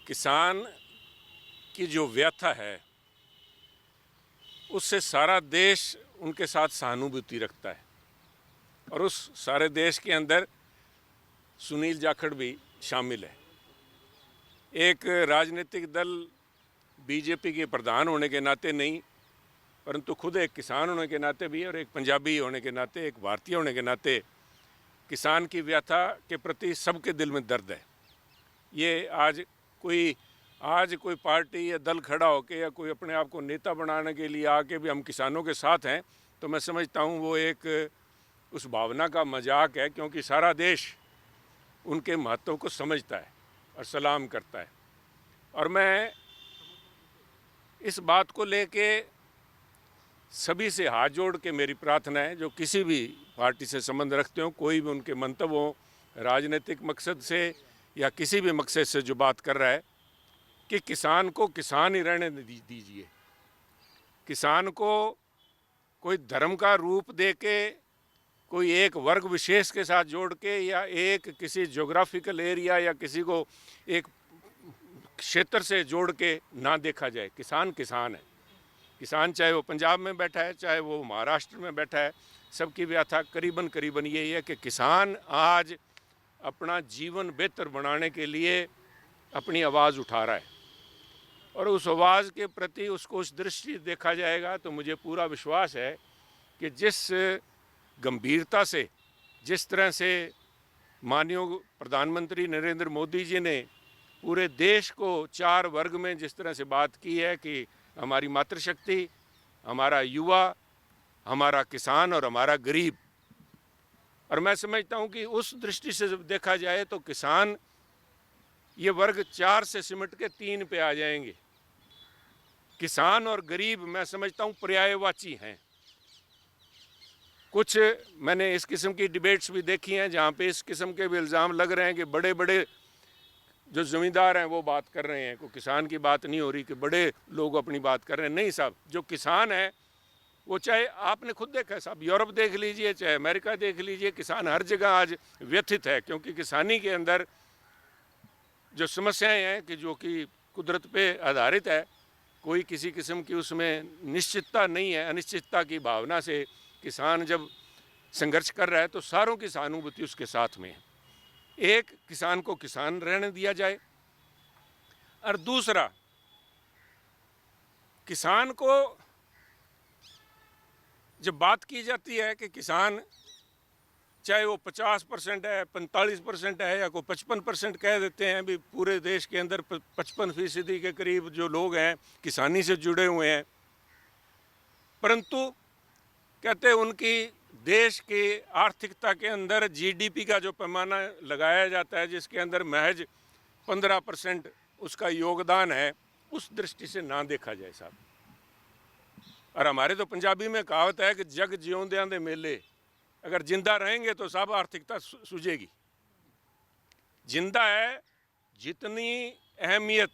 किसान की जो व्यथा है उससे सारा देश उनके साथ सहानुभूति रखता है और उस सारे देश के अंदर सुनील जाखड़ भी शामिल है। एक राजनीतिक दल बीजेपी के प्रधान होने के नाते नहीं, परंतु खुद एक किसान होने के नाते भी और एक पंजाबी होने के नाते, एक भारतीय होने के नाते किसान की व्यथा के प्रति सबके दिल में दर्द है। ये आज कोई पार्टी या दल खड़ा होके या कोई अपने आप को नेता बनाने के लिए आके भी हम किसानों के साथ हैं, तो मैं समझता हूँ वो एक उस भावना का मजाक है, क्योंकि सारा देश उनके महत्व को समझता है और सलाम करता है। और मैं इस बात को लेके सभी से हाथ जोड़ के मेरी प्रार्थना है, जो किसी भी पार्टी से संबंध रखते हो, कोई भी उनके मंतव्य हो, राजनीतिक मकसद से या किसी भी मकसद से जो बात कर रहा है, कि किसान को किसान ही रहने दीजिए। किसान को कोई धर्म का रूप दे के, कोई एक वर्ग विशेष के साथ जोड़ के या एक किसी ज्योग्राफिकल एरिया या किसी को एक क्षेत्र से जोड़ के ना देखा जाए। किसान किसान है। किसान चाहे वो पंजाब में बैठा है, चाहे वो महाराष्ट्र में बैठा है, सबकी व्यथा करीबन यही है कि किसान आज अपना जीवन बेहतर बनाने के लिए अपनी आवाज़ उठा रहा है और उस आवाज़ के प्रति उसको उस दृष्टि देखा जाएगा तो मुझे पूरा विश्वास है कि जिस गंभीरता से, जिस तरह से माननीय प्रधानमंत्री नरेंद्र मोदी जी ने पूरे देश को 4 वर्ग में जिस तरह से बात की है कि हमारी मातृशक्ति, हमारा युवा, हमारा किसान और हमारा गरीब, और मैं समझता हूँ कि उस दृष्टि से जब देखा जाए तो किसान ये वर्ग 4 से सिमट के 3 पे आ जाएंगे। किसान और गरीब मैं समझता हूँ पर्यायवाची हैं। कुछ मैंने इस किस्म की डिबेट्स भी देखी हैं जहाँ पे इस किस्म के भी इल्ज़ाम लग रहे हैं कि बड़े बड़े जो ज़मींदार हैं वो बात कर रहे हैं, कोई किसान की बात नहीं हो रही कि बड़े लोग अपनी बात कर रहे हैं। नहीं साहब, जो किसान है वो, चाहे आपने खुद देखा है साहब, यूरोप देख लीजिए, चाहे अमेरिका देख लीजिए, किसान हर जगह आज व्यथित है, क्योंकि किसानी के अंदर जो समस्याएं हैं कि जो कि कुदरत पे आधारित है, कोई किसी किस्म की उसमें निश्चितता नहीं है, अनिश्चितता की भावना से किसान जब संघर्ष कर रहा है तो सारों की सहानुभूति उसके साथ में है। एक, किसान को किसान रहने दिया जाए, और दूसरा, किसान को जब बात की जाती है कि किसान चाहे वो 50% है, 45% है, या कोई 55% कह देते हैं, भी पूरे देश के अंदर 55% के करीब जो लोग हैं किसानी से जुड़े हुए हैं, परंतु कहते हैं उनकी देश की आर्थिकता के अंदर जीडीपी का जो पैमाना लगाया जाता है, जिसके अंदर महज 15% उसका योगदान है, उस दृष्टि से ना देखा जाए साहब। और हमारे तो पंजाबी में कहावत है कि जग जिਉਂਦਿਆਂ ਦੇ मेले, अगर जिंदा रहेंगे तो सब आर्थिकता सूझेगी। जिंदा है, जितनी अहमियत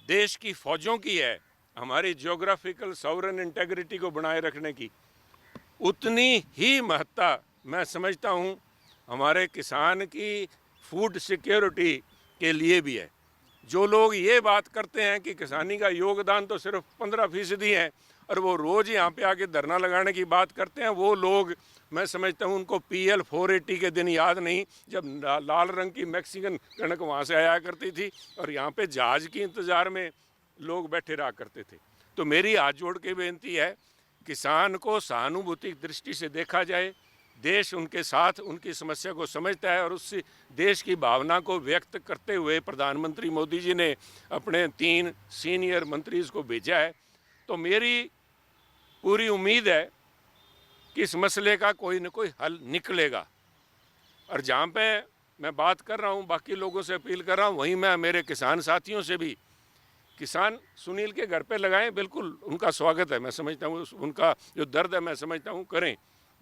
देश की फौजों की है हमारी ज्योग्राफिकल सॉवरन इंटेग्रिटी को बनाए रखने की, उतनी ही महत्ता मैं समझता हूँ हमारे किसान की फूड सिक्योरिटी के लिए भी है। जो लोग ये बात करते हैं कि किसानी का योगदान तो सिर्फ 15% है और वो रोज़ यहाँ पे आके धरना लगाने की बात करते हैं, वो लोग मैं समझता हूँ उनको PL 480 के दिन याद नहीं, जब लाल रंग की मैक्सिकन कणक वहाँ से आया करती थी और यहाँ पे जहाज़ की इंतज़ार में लोग बैठे रहा करते थे। तो मेरी हाथ जोड़ के बेनती है, किसान को सहानुभूति दृष्टि से देखा जाए। देश उनके साथ उनकी समस्या को समझता है और उस देश की भावना को व्यक्त करते हुए प्रधानमंत्री मोदी जी ने अपने 3 सीनियर मंत्रीज़ को भेजा है। तो मेरी पूरी उम्मीद है कि इस मसले का कोई न कोई हल निकलेगा। और जहाँ पे मैं बात कर रहा हूँ, बाकी लोगों से अपील कर रहा हूँ, वहीं मैं मेरे किसान साथियों से भी, किसान सुनील के घर पे लगाएं, बिल्कुल उनका स्वागत है। मैं समझता हूँ उनका जो दर्द है मैं समझता हूँ करें,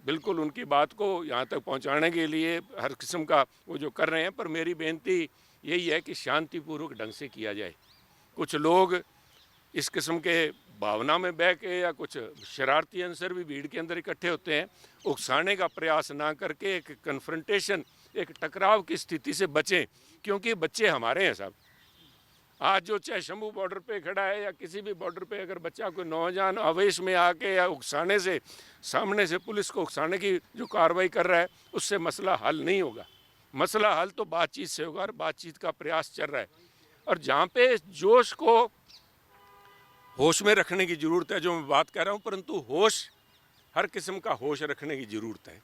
बिल्कुल उनकी बात को यहाँ तक पहुँचाने के लिए हर किस्म का वो जो कर रहे हैं, पर मेरी बेनती यही है कि शांतिपूर्वक ढंग से किया जाए। कुछ लोग इस किस्म के भावना में बह के या कुछ शरारती अंसर भी भीड़ के अंदर इकट्ठे होते हैं, उकसाने का प्रयास ना करके एक कन्फ्रंटेशन, एक टकराव की स्थिति से बचें, क्योंकि बच्चे हमारे हैं साहब। आज जो चाहे शंभू बॉर्डर पे खड़ा है या किसी भी बॉर्डर पे अगर बच्चा कोई नौजवान आवेश में आके या उकसाने से, सामने से पुलिस को उकसाने की जो कार्रवाई कर रहा है, उससे मसला हल नहीं होगा। मसला हल तो बातचीत से होगा और बातचीत का प्रयास चल रहा है। और जहाँ पे जोश को होश में रखने की ज़रूरत है, जो मैं बात कर रहा हूँ, परंतु होश, हर किस्म का होश रखने की ज़रूरत है।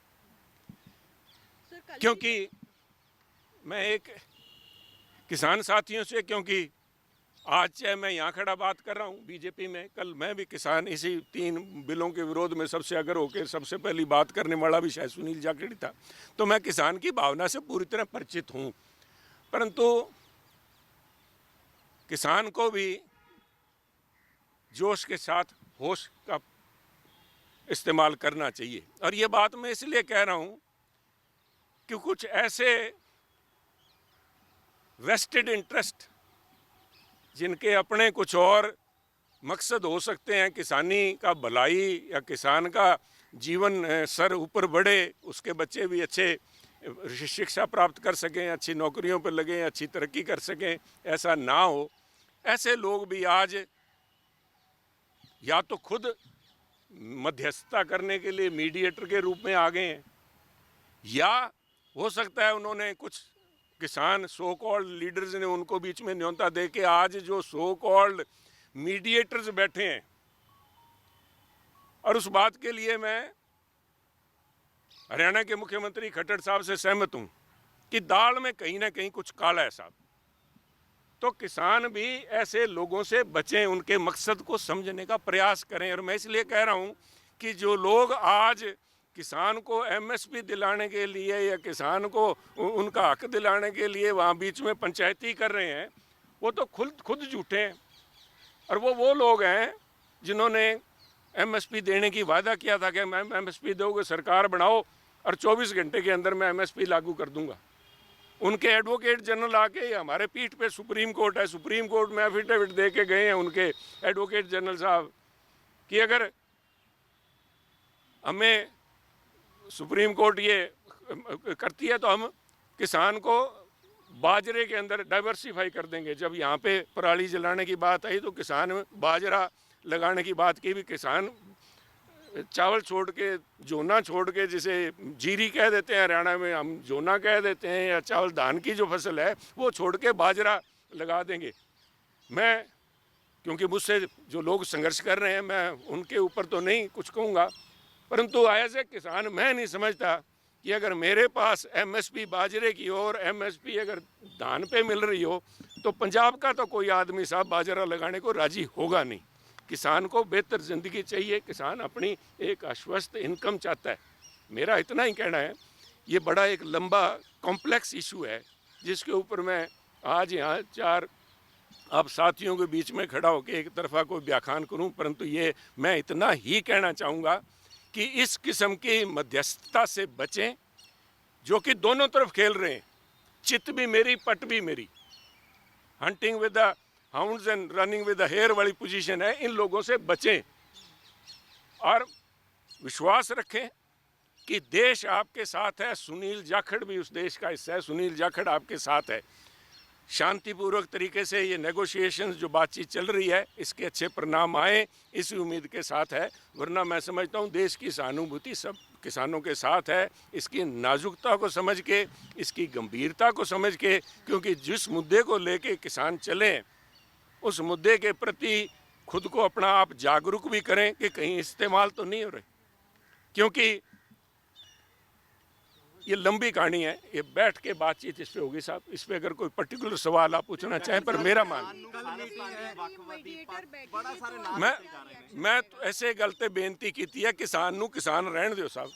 क्योंकि मैं एक किसान साथियों से, क्योंकि आज चाहे मैं यहाँ खड़ा बात कर रहा हूँ बीजेपी में, कल मैं भी किसान इसी 3 बिलों के विरोध में सबसे अगर होकर सबसे पहली बात करने वाला भी शायद सुनील जाखड़ था। तो मैं किसान की भावना से पूरी तरह परिचित हूँ, परंतु किसान को भी जोश के साथ होश का इस्तेमाल करना चाहिए। और ये बात मैं इसलिए कह रहा हूँ कि कुछ ऐसे वेस्टेड इंटरेस्ट जिनके अपने कुछ और मकसद हो सकते हैं, किसानी का भलाई या किसान का जीवन सर ऊपर बढ़े, उसके बच्चे भी अच्छे शिक्षा प्राप्त कर सकें, अच्छी नौकरियों पर लगें, अच्छी तरक्की कर सकें, ऐसा ना हो। ऐसे लोग भी आज या तो खुद मध्यस्थता करने के लिए मीडिएटर के रूप में आ गए हैं, या हो सकता है उन्होंने कुछ किसान सो कॉल्ड लीडर्स ने उनको बीच में न्योता दे के आज जो सो कॉल्ड मीडिएटर्स बैठे हैं। और उस बात के लिए मैं हरियाणा के मुख्यमंत्री खट्टर साहब से सहमत हूं कि दाल में कहीं ना कहीं कुछ काला है साहब। तो किसान भी ऐसे लोगों से बचें, उनके मकसद को समझने का प्रयास करें। और मैं इसलिए कह रहा हूं कि जो लोग आज किसान को एमएसपी दिलाने के लिए या किसान को उनका हक दिलाने के लिए वहाँ बीच में पंचायती कर रहे हैं, वो तो खुद झूठे हैं। और वो लोग हैं जिन्होंने एमएसपी देने की वादा किया था कि मैं एमएसपी दोगे, सरकार बनाओ और 24 घंटे के अंदर मैं एमएसपी लागू कर दूंगा। उनके एडवोकेट जनरल आके, हमारे पीठ पे सुप्रीम कोर्ट है, सुप्रीम कोर्ट में एफिडेविट दे के गए हैं उनके एडवोकेट जनरल साहब कि अगर हमें सुप्रीम कोर्ट ये करती है तो हम किसान को बाजरे के अंदर डाइवर्सिफाई कर देंगे। जब यहाँ पे पराली जलाने की बात आई तो किसान बाजरा लगाने की बात की भी, किसान चावल छोड़ के, जोना छोड़ के, जिसे जीरी कह देते हैं हरियाणा में, हम जोना कह देते हैं, या चावल धान की जो फसल है वो छोड़ के बाजरा लगा देंगे। मैं, क्योंकि मुझसे जो लोग संघर्ष कर रहे हैं, मैं उनके ऊपर तो नहीं कुछ कहूँगा, परंतु एज ए किसान मैं नहीं समझता कि अगर मेरे पास एमएसपी बाजरे की हो और एमएसपी अगर धान पे मिल रही हो तो पंजाब का तो कोई आदमी साहब बाजरा लगाने को राजी होगा नहीं। किसान को बेहतर ज़िंदगी चाहिए, किसान अपनी एक आश्वस्त इनकम चाहता है। मेरा इतना ही कहना है। ये बड़ा एक लंबा कॉम्प्लेक्स इशू है जिसके ऊपर मैं आज यहाँ 4 आप साथियों के बीच में खड़ा होकर एक तरफा कोई व्याख्यान करूँ, परंतु ये मैं इतना ही कहना चाहूँगा कि इस किस्म की मध्यस्थता से बचें जो कि दोनों तरफ खेल रहे हैं। चित भी मेरी, पट भी मेरी, hunting with the hounds and running with the hare वाली पोजीशन है। इन लोगों से बचें और विश्वास रखें कि देश आपके साथ है। सुनील जाखड़ भी उस देश का हिस्सा है, सुनील जाखड़ आपके साथ है। शांतिपूर्वक तरीके से ये नेगोशिएशंस जो बातचीत चल रही है, इसके अच्छे परिणाम आए, इसी उम्मीद के साथ है। वरना मैं समझता हूँ देश की सहानुभूति सब किसानों के साथ है। इसकी नाजुकता को समझ के, इसकी गंभीरता को समझ के, क्योंकि जिस मुद्दे को लेके किसान चलें उस मुद्दे के प्रति खुद को अपना आप जागरूक भी करें कि कहीं इस्तेमाल तो नहीं हो रहे। क्योंकि ये लंबी कहानी है, ये बैठ के बातचीत इस पे होगी साहब। इस पे अगर कोई पर्टिकुलर सवाल आप पूछना चाहें, पर मेरा मान मैं तो ऐसे गलते बेनती की है किसान नू किसान रहन दो साहब।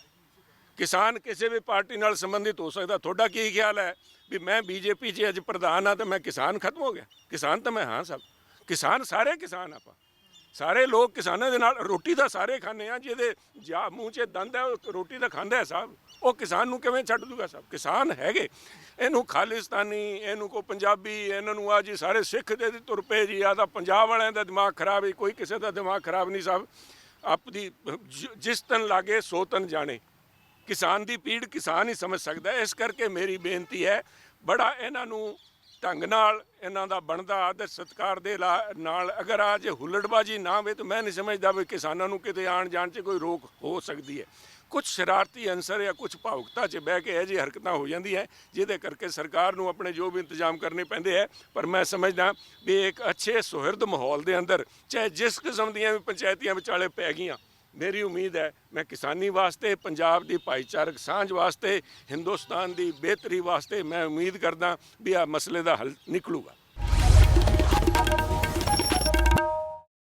किसान किसी भी पार्टी नाल संबंधित हो सकता। थोड़ा की ख्याल है भी मैं बीजेपी च अज प्रधान हाँ तो मैं किसान खत्म हो गया? किसान तो मैं हाँ साहब, किसान सारे किसान आप सारे लोग किसानों के नाल रोटी तो सारे खाने हैं। जिहदे जा मूँह च दंद है रोटी तो खांदा है साहब, वो किसान नू किवें छड्ड दूगा साहब? किसान हैगे। इनू खालिस्तानी, इनू को पंजाबी, इन्होंने आ जी सारे सिख दे तुर पे जी। या तो पंजाब वालिਆਂ ਦਾ दिमाग खराब है, कोई किसी का दिमाग खराब नहीं साहब। अपनी जिस तन लागे सो तन जाने। किसान की पीड़ किसान ही समझ सकता है। इस करके मेरी बेनती है, बड़ा इन्हों ਢੰਗ ਨਾਲ ਇਹਨਾਂ ਦਾ ਬਣਦਾ ਆਦਰ ਸਤਿਕਾਰ ਦੇ ਨਾਲ ਅਗਰ ਆ ਜੇ ਹੁੱਲੜਬਾਜੀ ਨਾ ਹੋਵੇ ਤਾਂ ਮੈਂ ਨਹੀਂ ਸਮਝਦਾ ਵੀ ਕਿਸਾਨਾਂ ਨੂੰ ਕਿਤੇ ਆਉਣ ਜਾਣ 'ਚ ਕੋਈ ਰੋਕ ਹੋ ਸਕਦੀ ਹੈ। ਕੁਝ ਸ਼ਰਾਰਤੀ ਅਨਸਰ ਜਾਂ ਕੁਝ ਭਾਵੁਕਤਾ 'ਚ ਬਹਿ ਕੇ ਇਹ ਜਿਹੀ ਹਰਕਤਾਂ ਹੋ ਜਾਂਦੀਆਂ ਜਿਹਦੇ ਕਰਕੇ ਸਰਕਾਰ ਨੂੰ ਆਪਣੇ ਜੋ ਵੀ ਇੰਤਜ਼ਾਮ ਕਰਨੇ ਪੈਂਦੇ ਹੈ। ਪਰ ਮੈਂ ਸਮਝਦਾ ਵੀ ਇੱਕ ਅੱਛੇ ਸੁਹਿਰਦ ਮਾਹੌਲ ਦੇ ਅੰਦਰ ਚਾਹੇ ਜਿਸ ਕਿਸਮ ਦੀਆਂ ਵੀ ਪੰਚਾਇਤੀਆਂ ਵਿਚਾਲੇ ਪੈ ਗਈਆਂ, ਮੇਰੀ ਉਮੀਦ ਹੈ ਮੈਂ ਕਿਸਾਨੀ ਵਾਸਤੇ, ਪੰਜਾਬ ਦੀ ਭਾਈਚਾਰਕ ਸਾਂਝ ਵਾਸਤੇ, ਹਿੰਦੁਸਤਾਨ ਦੀ ਬਿਹਤਰੀ ਵਾਸਤੇ ਮੈਂ ਉਮੀਦ ਕਰਦਾ ਵੀ ਆ ਮਸਲੇ ਦਾ ਹੱਲ ਨਿਕਲੂਗਾ।